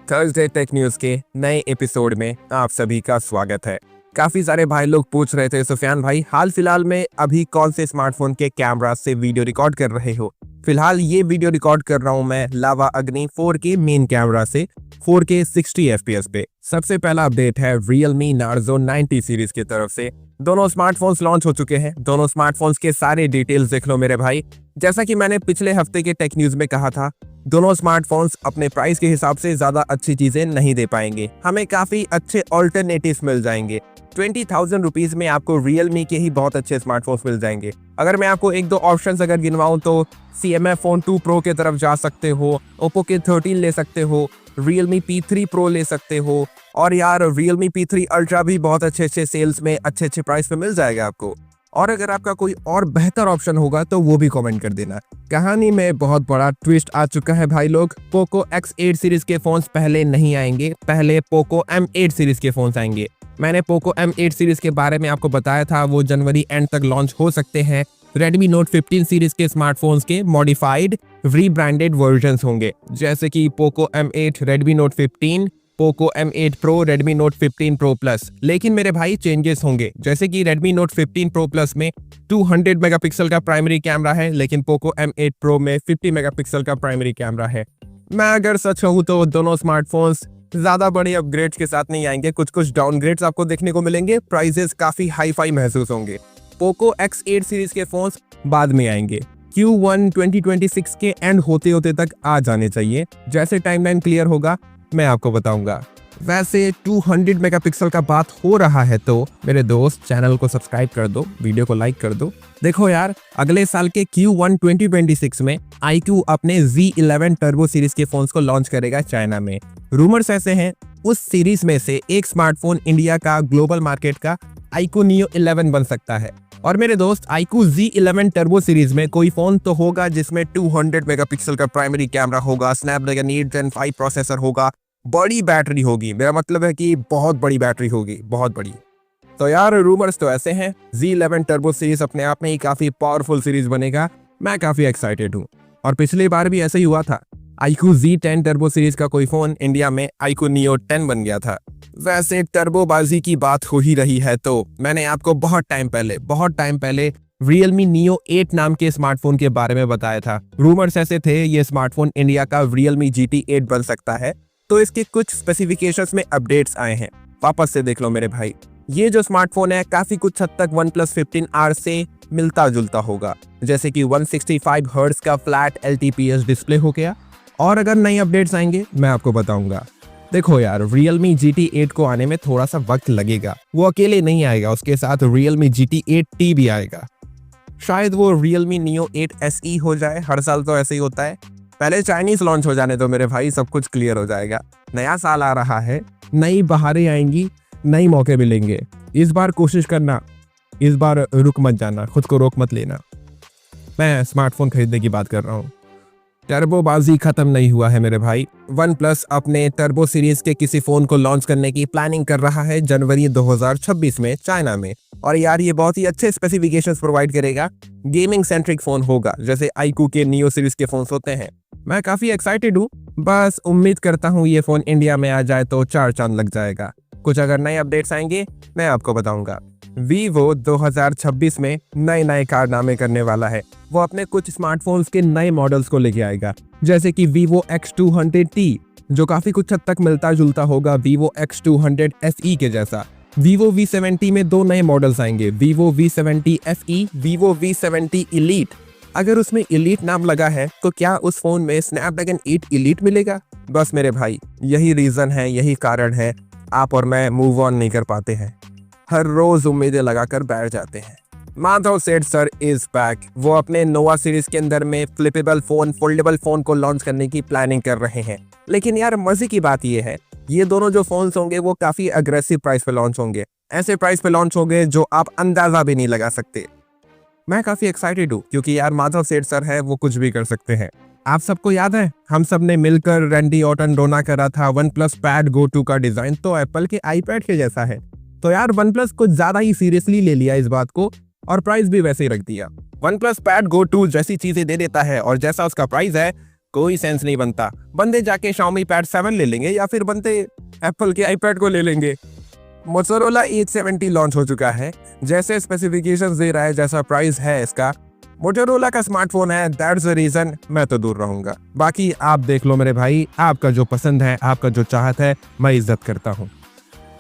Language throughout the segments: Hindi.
थर्सडे टेक न्यूज के नए एपिसोड में आप सभी का स्वागत है। काफी सारे भाई लोग पूछ रहे थे, सुफियान भाई हाल फिलहाल में अभी कौन से स्मार्टफोन के कैमरा से वीडियो रिकॉर्ड कर रहे हो। फिलहाल ये वीडियो रिकॉर्ड कर रहा हूँ मैं लावा अग्नि 4K मेन कैमरा से 4K 60 FPS पे। सबसे पहला अपडेट है Realme Narzo 90 सीरीज की तरफ से। दोनों स्मार्टफोन्स लॉन्च हो चुके हैं। दोनों स्मार्टफोन्स के सारे डिटेल्स देख लो मेरे भाई। जैसा कि मैंने पिछले हफ्ते के टेक न्यूज में कहा था, दोनों स्मार्टफोन्स अपने प्राइस के हिसाब से ज्यादा अच्छी चीजें नहीं दे पाएंगे। हमें काफी अच्छे ऑल्टरनेटिव्स मिल जाएंगे। 20,000 रुपीज में आपको Realme के ही बहुत अच्छे स्मार्टफोन्स मिल जाएंगे। अगर मैं आपको एक दो ऑप्शंस अगर गिनवाऊं तो CMF Phone 2 Pro के तरफ जा सकते हो, Oppo के 13 ले सकते हो, Realme P3 Pro ले सकते हो, और यार Realme P3 Ultra भी बहुत अच्छे सेल्स में अच्छे प्राइस पे मिल जाएगा आपको। और अगर आपका कोई और बेहतर ऑप्शन होगा तो वो भी कमेंट कर देना। कहानी में बहुत बड़ा ट्विस्ट आ चुका है भाई लोग। पोको X8 सीरीज के फोन्स पहले नहीं आएंगे, पहले पोको M8 सीरीज के फोन्स आएंगे। मैंने पोको M8 सीरीज के बारे में आपको बताया था, वो जनवरी एंड तक लॉन्च हो सकते हैं। Redmi Note 15 सीरीज के स्मार्टफोन्स के मॉडिफाइड रीब्रांडेड वर्जन्स होंगे, जैसे कि Poco M8 Redmi Note 15, Poco M8 Pro Redmi Note 15 Pro Plus। लेकिन मेरे भाई चेंजेस होंगे, जैसे कि Redmi Note 15 Pro Plus में 200 मेगापिक्सल का प्राइमरी कैमरा है, लेकिन पोको M8 Pro में 50 मेगापिक्सल का प्राइमरी कैमरा है। मैं अगर सच कहूँ तो दोनों स्मार्टफोन्स ज्यादा बड़े अपग्रेड्स के साथ नहीं आएंगे, कुछ डाउनग्रेड्स आपको देखने को मिलेंगे। प्राइसेस काफी हाई फाई महसूस होंगे। पोको X8 सीरीज के फोन्स बाद में आएंगे, Q1 2026 के एंड होते होते तक आ जाने चाहिए। जैसे टाइमलाइन क्लियर होगा मैं आपको बताऊंगा। वैसे 200 मेगापिक्सल का बात हो रहा है तो मेरे दोस्त चैनल को सब्सक्राइब कर दो, वीडियो को लाइक कर दो। देखो यार, अगले साल के Q1 2026 में iQOO अपने Z11 टर्बो सीरीज के फोन्स को लॉन्च करेगा चाइना में। रूमर्स ऐसे हैं उस सीरीज में से एक स्मार्टफोन इंडिया का ग्लोबल मार्केट का iQOO Neo 11 बन सकता है। और मेरे दोस्त iQOO Z11 टर्बो सीरीज में कोई फोन तो होगा जिसमें 200 मेगापिक्सल का प्राइमरी कैमरा होगा, स्नैपड्रैगन 8 Gen 5 प्रोसेसर होगा, बड़ी बैटरी होगी। मेरा मतलब है कि बहुत बड़ी बैटरी होगी, बहुत बड़ी। तो यार रूमर्स तो ऐसे हैं, Z11 टर्बो सीरीज अपने आप में ही काफी पावरफुल सीरीज बनेगा। मैं काफी एक्साइटेड हूँ। और पिछली बार भी ऐसे ही हुआ था, iQOO Z10 टर्बो सीरीज का कोई फोन इंडिया में iQOO Neo 10 बन गया था। वैसे टर्बोबाजी की बात हो ही रही है तो मैंने आपको बहुत टाइम पहले Realme Neo 8 नाम के स्मार्टफोन के बारे में बताया था। रूमर्स ऐसे थे ये स्मार्टफोन इंडिया का Realme GT 8 बन सकता है। तो इसके कुछ स्पेसिफिकेशंस में अपडेट्स आए हैं, वापस से देख लो मेरे भाई। ये जो स्मार्टफोन है काफी कुछ हद तक OnePlus 15R से मिलता जुलता होगा, जैसे कि 165 हर्ट्ज का फ्लैट LTPS डिस्प्ले हो गया। और अगर नई अपडेट्स आएंगे मैं आपको बताऊंगा। देखो यार, Realme GT 8 को आने में थोड़ा सा वक्त लगेगा। वो अकेले नहीं आएगा, उसके साथ Realme GT 8T भी आएगा। शायद वो Realme Neo 8 SE हो जाए, हर साल तो ऐसे ही होता है। पहले चाइनीज लॉन्च हो जाने दो मेरे भाई, सब कुछ क्लियर हो जाएगा। नया साल आ रहा है, नई बहारें आएंगी, नई मौके मिलेंगे। इस बार कोशिश करना, इस बार रुक मत जाना, खुद को रोक मत लेना। मैं स्मार्टफोन खरीदने की बात कर रहा हूँ। टर्बोबाजी खत्म नहीं हुआ है मेरे भाई। OnePlus अपने टर्बो सीरीज के किसी फोन को लॉन्च करने की प्लानिंग कर रहा है जनवरी 2026 में चाइना में। और यार ये बहुत ही अच्छे स्पेसिफिकेशंस प्रोवाइड करेगा। गेमिंग सेंट्रिक फोन होगा, जैसे iQOO के Neo सीरीज के फोन्स होते हैं। मैं काफी एक्साइटेड हूँ, बस उम्मीद करता हूँ ये फोन इंडिया में आ जाए तो 4 चांद लग जाएगा। कुछ अगर नए अपडेट्स आएंगे मैं आपको बताऊंगा। Vivo 2026 में नए कारनामे करने वाला है। वो अपने कुछ स्मार्टफोन्स के नए मॉडल्स को लेके आएगा, जैसे कि Vivo X200T, जो काफी कुछ हद तक मिलता जुलता होगा Vivo X200 SE के जैसा। Vivo V70 में 2 नए मॉडल्स आएंगे, Vivo V70 FE, Vivo V70 Elite। अगर उसमें Elite नाम लगा है तो क्या उस फोन में Snapdragon 8 Elite मिलेगा? बस मेरे भाई यही रीजन है, यही कारण है आप और मैं मूव ऑन नहीं कर पाते हैं। हर रोज उम्मीदें लगाकर बैठ जाते हैं। माधव सेठ सर इज बैक। वो अपने नोवा सीरीज के अंदर में फ्लिपेबल फोन, फोल्डेबल फोन को लॉन्च करने की प्लानिंग कर रहे हैं। लेकिन यार मजे की बात ये है, ये दोनों जो फोन्स होंगे वो काफी अग्रेसिव प्राइस पे लॉन्च होंगे। ऐसे प्राइस पे लॉन्च होंगे जो आप अंदाजा भी नहीं लगा सकते। मैं काफी एक्साइटेड हूँ क्योंकि यार माधव सेठ सर है, वो कुछ भी कर सकते हैं। आप सबको याद है हम सब ने मिलकर रैंडी ऑर्टन डोना करा था OnePlus Pad Go 2 का डिजाइन तो एप्पल के iPad के जैसा है। तो यार OnePlus कुछ ज्यादा ही सीरियसली ले लिया इस बात को और प्राइस भी वैसे ही रख दिया। OnePlus Pad Go 2 जैसी चीजें दे देता है और जैसा उसका प्राइस है, कोई सेंस नहीं बनता। बंदे जाके Xiaomi Pad 7 ले लेंगे या फिर बंदे एप्पल के iPad को ले लेंगे। मोटोरोला H70 लॉन्च हो चुका है, जैसे स्पेसिफिकेशंस दे रहा है, जैसा प्राइस है इसका, मोटोरोला का स्मार्टफोन है, दैट्स द रीजन मैं तो दूर रहूंगा। बाकी आप देख लो मेरे भाई, आपका जो पसंद है, आपका जो चाहत है, मैं इज्जत करता हूँ।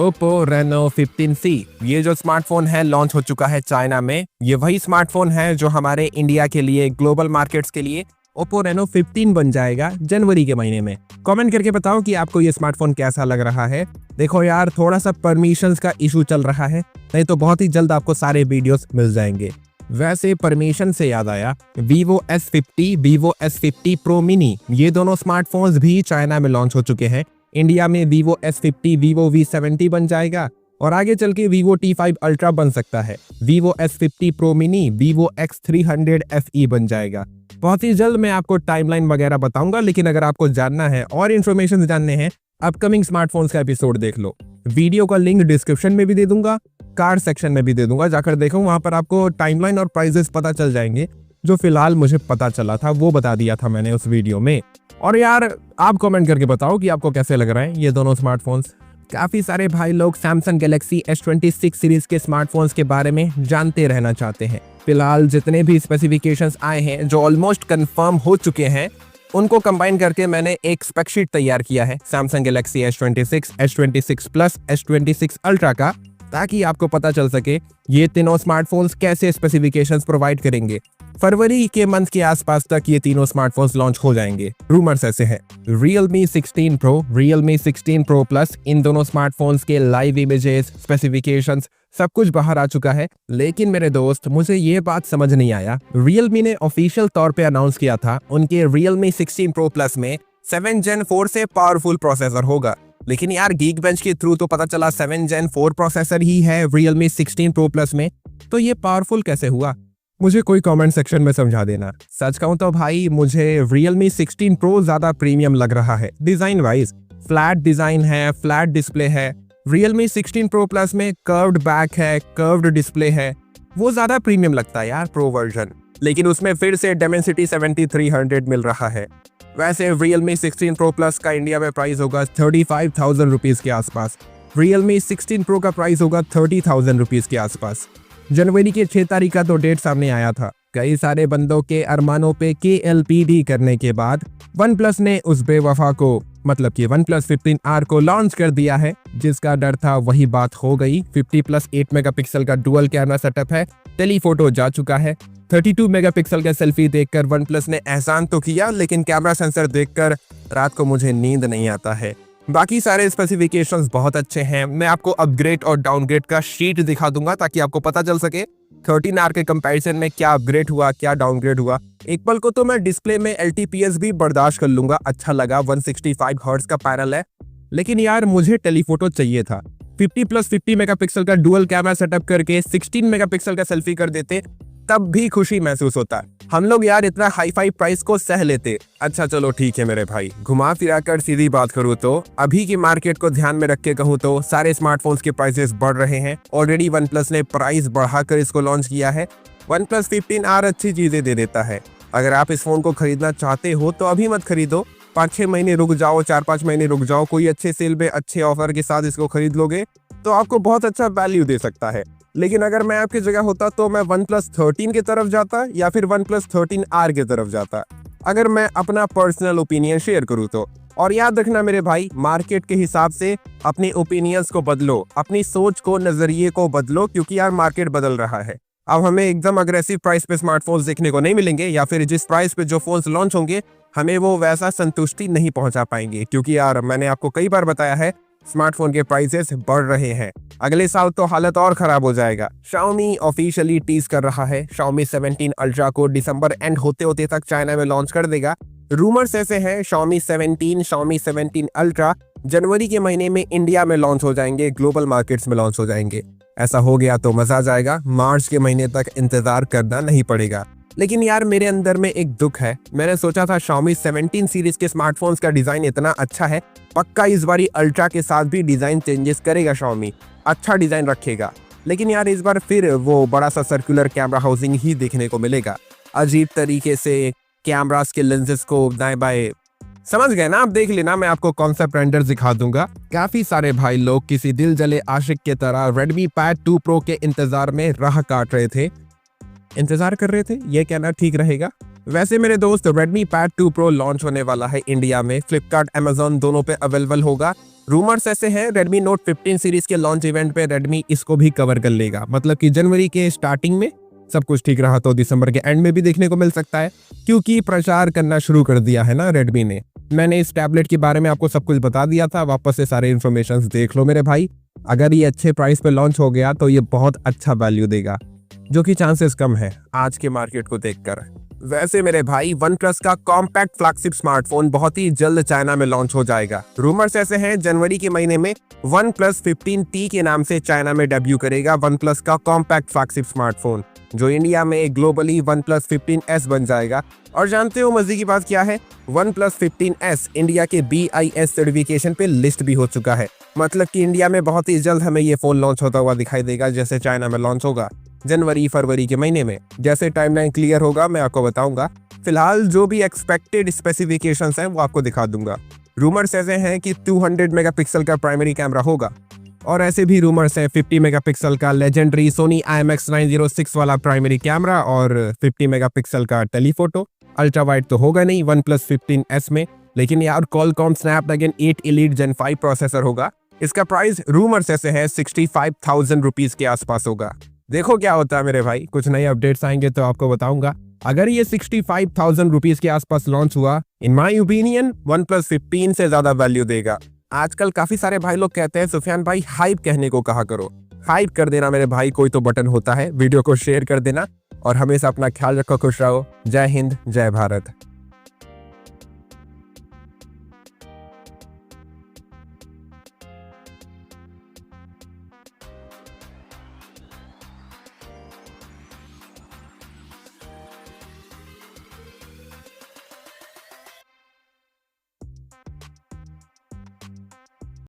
Oppo Reno 15C ये जो स्मार्टफोन है लॉन्च हो चुका है चाइना में। ये वही स्मार्टफोन है जो हमारे इंडिया के लिए, ग्लोबल मार्केट्स के लिए Oppo Reno 15 बन जाएगा जनवरी के महीने में। कमेंट करके बताओ कि आपको ये स्मार्टफोन कैसा लग रहा है। देखो यार, थोड़ा सा परमिशंस का इशू चल रहा है, नहीं तो बहुत ही जल्द आपको सारे वीडियोस मिल जाएंगे। वैसे परमिशन से याद आया, Vivo S50, Vivo S50 Pro Mini ये दोनों स्मार्टफोन्स भी चाइना में लॉन्च हो चुके हैं। इंडिया में Vivo S50, Vivo V70 बन जाएगा और आगे चल के Vivo T5 Ultra बन सकता है। Vivo S50 Pro Mini, Vivo X300 FE बन जाएगा। बहुत ही जल्द मैं आपको टाइमलाइन वगैरह बताऊंगा, लेकिन अगर आपको जानना है और इन्फॉर्मेशन जानने हैं, अपकमिंग स्मार्टफोन्स का एपिसोड देख लो। वीडियो का लिंक डिस्क्रिप्शन में भी दे दूंगा, कार्ड सेक्शन में भी दे दूंगा, जाकर देखो, वहां पर आपको टाइमलाइन और प्राइजेस पता चल जाएंगे। जो फिलहाल मुझे पता चला था वो बता दिया था मैंने उस वीडियो में। और यार आप कमेंट करके बताओ कि आपको कैसे लग रहे हैं ये दोनों स्मार्टफोन्स। काफी सारे भाई लोग सैमसंग गैलेक्सी S26 सीरीज के स्मार्टफोन्स के बारे में जानते रहना चाहते हैं। फिलहाल जितने भी स्पेसिफिकेशंस आए हैं जो ऑलमोस्ट कंफर्म हो चुके हैं, उनको कंबाइन करके मैंने एक स्पेक शीट तैयार किया है Samsung Galaxy S26, S26 plus, S26 ultra का, ताकि आपको पता चल सके ये तीनों स्मार्टफोन्स कैसे स्पेसिफिकेशंस प्रोवाइड करेंगे। फरवरी के मंथ के आसपास तक ये तीनों स्मार्टफोन्स लॉन्च हो जाएंगे। रूमर्स ऐसे हैं, Realme 16 Pro, Realme 16 Pro Plus, इन दोनों स्मार्टफोन्स के लाइव इमेजेस, स्पेसिफिकेशंस सब कुछ बाहर आ चुका है। लेकिन मेरे दोस्त, मुझे ये बात समझ नहीं आया, Realme ने ऑफिशियल तौर पे अनाउंस किया था उनके Realme 16 Pro Plus में 7 Gen 4 से पावरफुल प्रोसेसर होगा, लेकिन यार Geekbench के थ्रू तो पता चला 7 Gen 4 प्रोसेसर ही है Realme 16 Pro Plus में, तो ये पावरफुल कैसे हुआ? मुझे कोई कमेंट सेक्शन में समझा देना। सच कहूं तो भाई मुझे Realme 16 Pro ज्यादा प्रीमियम लग रहा है डिजाइन वाइज। फ्लैट डिजाइन है, फ्लैट डिस्प्ले है। Realme 16 Pro Plus में कर्व्ड बैक है, कर्व्ड डिस्प्ले है, वो ज्यादा प्रीमियम लगता है यार प्रो वर्जन। लेकिन उसमें फिर से Dimensity 7300 मिल रहा है। वैसे Realme 16 Pro Plus का इंडिया में प्राइस होगा 35,000 रुपीज के आसपास। Realme 16 Pro का प्राइस होगा 30,000 रुपीज के आसपास। जनवरी के 6 तारीख का तो डेट सामने आया था। कई सारे बंदों के अरमानों पे KLPD करने के बाद OnePlus ने उस बेवफा को, मतलब कि OnePlus 15R को लॉन्च कर दिया है। जिसका डर था वही बात हो गई। 50+8 मेगापिक्सल का डुअल कैमरा सेटअप है, टेलीफोटो जा चुका है। 32 मेगापिक्सल का सेल्फी देखकर OnePlus ने एहसान तो किया, लेकिन कैमरा सेंसर देखकर रात को मुझे नींद नहीं आता है। बाकी सारे स्पेसिफिकेशंस बहुत अच्छे हैं। मैं आपको अपग्रेड और डाउनग्रेड का शीट दिखा दूंगा ताकि आपको पता चल सके 13R के कंपैरिजन में क्या अपग्रेड हुआ, क्या डाउनग्रेड हुआ। एक पल को तो मैं डिस्प्ले में LTPS भी बर्दाश्त कर लूंगा, अच्छा लगा, 165 हर्ट्ज का पैनल है। लेकिन यार मुझे टेलीफोटो चाहिए था। 50+50 मेगापिक्सल का डुअल कैमरा सेटअप करके 16 मेगापिक्सल का सेल्फी कर देते, तब भी खुशी महसूस होता। हम लोग यार इतना हाई फाई प्राइस को सह लेते। अच्छा चलो ठीक है मेरे भाई, घुमा फिरा कर सीधी बात करूँ तो अभी की मार्केट को ध्यान में रख के कहूँ तो सारे स्मार्टफोन्स के प्राइसेस बढ़ रहे हैं। ऑलरेडी OnePlus ने प्राइस बढ़ाकर इसको लॉन्च किया है। OnePlus 15R अच्छी चीजें दे देता है। अगर आप इस फोन को खरीदना चाहते हो तो अभी मत खरीदो, 5-6 महीने रुक जाओ, 4-5 महीने रुक जाओ, कोई अच्छे सेल में अच्छे ऑफर के साथ इसको खरीद लोगे तो आपको बहुत अच्छा वैल्यू दे सकता है। लेकिन अगर मैं आपकी जगह होता तो मैं OnePlus 13 की तरफ जाता या फिर OnePlus 13R की तरफ जाता, अगर मैं अपना पर्सनल ओपिनियन शेयर करूँ तो। और याद रखना मेरे भाई, मार्केट के हिसाब से अपने ओपिनियंस को बदलो, अपनी सोच को, नजरिए को बदलो, क्योंकि यार मार्केट बदल रहा है। अब हमें एकदम अग्रेसिव प्राइस पे स्मार्टफोन्स देखने को नहीं मिलेंगे, या फिर जिस प्राइस पे जो फोन्स लॉन्च होंगे हमें वो वैसा संतुष्टि नहीं पहुंचा पाएंगे, क्योंकि यार मैंने आपको कई बार बताया है स्मार्टफोन के प्राइसेस बढ़ रहे हैं। अगले साल तो हालत और खराब हो जाएगा। Xiaomi ऑफिशियली टीज कर रहा है Xiaomi 17 Ultra को दिसंबर एंड होते होते तक चाइना में लॉन्च कर देगा। रूमर्स ऐसे हैं Xiaomi 17 Ultra जनवरी के महीने में इंडिया में लॉन्च हो जाएंगे, ग्लोबल मार्केट्स में लॉन्च हो जाएंगे। ऐसा हो गया तो मजा आ जाएगा, मार्च के महीने तक इंतजार करना नहीं पड़ेगा। लेकिन यार मेरे अंदर में एक दुख है। मैंने सोचा था Xiaomi 17 सीरीज के स्मार्टफोन्स का डिजाइन इतना अच्छा है, पक्का इस बारी अल्ट्रा के साथ भी डिजाइन चेंजेस करेगा Xiaomi, अच्छा डिजाइन रखेगा। लेकिन यार इस बार फिर वो बड़ा सा सर्कुलर कैमरा हाउसिंग ही देखने को मिलेगा। अजीब तरीके से कैमरास के लेंसेज को दाएं बाएं समझ गए ना आप, देख लेना, मैं आपको कॉन्सेप्ट रेंडर दिखा दूंगा। काफी सारे भाई लोग किसी दिल जले आशिक के तरह Redmi Pad 2 Pro के इंतजार में राह काट रहे थे, इंतजार कर रहे थे, ये कहना ठीक रहेगा। वैसे मेरे दोस्त Redmi Pad 2 Pro लॉन्च होने वाला है इंडिया में, फ्लिपकार्ट Amazon दोनों पे अवेलेबल होगा। रूमर्स ऐसे हैं Redmi Note 15 सीरीज के लॉन्च इवेंट पे Redmi इसको भी कवर कर लेगा, मतलब कि जनवरी के स्टार्टिंग में सब कुछ ठीक रहा तो दिसंबर के एंड में भी देखने को मिल सकता है, क्योंकि प्रचार करना शुरू कर दिया है ना Redmi ने। मैंने इस टैबलेट के बारे में आपको सब कुछ बता दिया था, वापस से सारे इन्फॉर्मेशन देख लो मेरे भाई। अगर ये अच्छे प्राइस पे लॉन्च हो गया तो ये बहुत अच्छा वैल्यू देगा, जो कि चांसेस कम है आज के मार्केट को देखकर। वैसे मेरे भाई OnePlus का कॉम्पैक्ट फ्लैगशिप स्मार्टफोन बहुत ही जल्द चाइना में लॉन्च हो जाएगा। रूमर्स ऐसे हैं जनवरी के महीने में OnePlus 15T के नाम से चाइना में डेब्यू करेगा OnePlus का कॉम्पैक्ट फ्लैगशिप स्मार्टफोन, जो इंडिया में ग्लोबली OnePlus 15S बन जाएगा। और जानते हो मजे की बात क्या है, OnePlus 15S इंडिया के BIS सर्टिफिकेशन पे लिस्ट भी हो चुका है, मतलब कि इंडिया में बहुत ही जल्द हमें ये फोन लॉन्च होता हुआ दिखाई देगा, जैसे चाइना में लॉन्च होगा जनवरी फरवरी के महीने में। जैसे टाइमलाइन क्लियर होगा मैं आपको बताऊंगा। फिलहाल जो भी एक्सपेक्टेड स्पेसिफिकेशंस हैं वो आपको दिखा दूंगा। रूमर्स ऐसे हैं कि 200 मेगापिक्सल का प्राइमरी कैमरा होगा, और ऐसे भी रूमर्स हैं 50 मेगापिक्सल का लेजेंडरी सोनी IMX 906 वाला प्राइमरी कैमरा और 50 मेगापिक्सल का टेलीफोटो। अल्ट्रा वाइड तो होगा नहीं OnePlus 15S में, लेकिन यार Qualcomm Snapdragon 8 Elite Gen 5 processor होगा। इसका प्राइस रूमर्स ऐसे है 65,000 रुपीज के आसपास होगा। देखो क्या होता है मेरे भाई, कुछ नए अपडेट्स आएंगे तो आपको बताऊंगा। अगर ये 65,000 रुपीज के आसपास लॉन्च हुआ, इन माय ओपिनियन OnePlus 15 से ज्यादा वैल्यू देगा। आजकल काफी सारे भाई लोग कहते हैं सुफियान भाई हाइप कहने को कहा करो, हाइप कर देना मेरे भाई, कोई तो बटन होता है, वीडियो को शेयर कर देना और हमेशा अपना ख्याल रखो, खुश रहो। जय हिंद, जय भारत।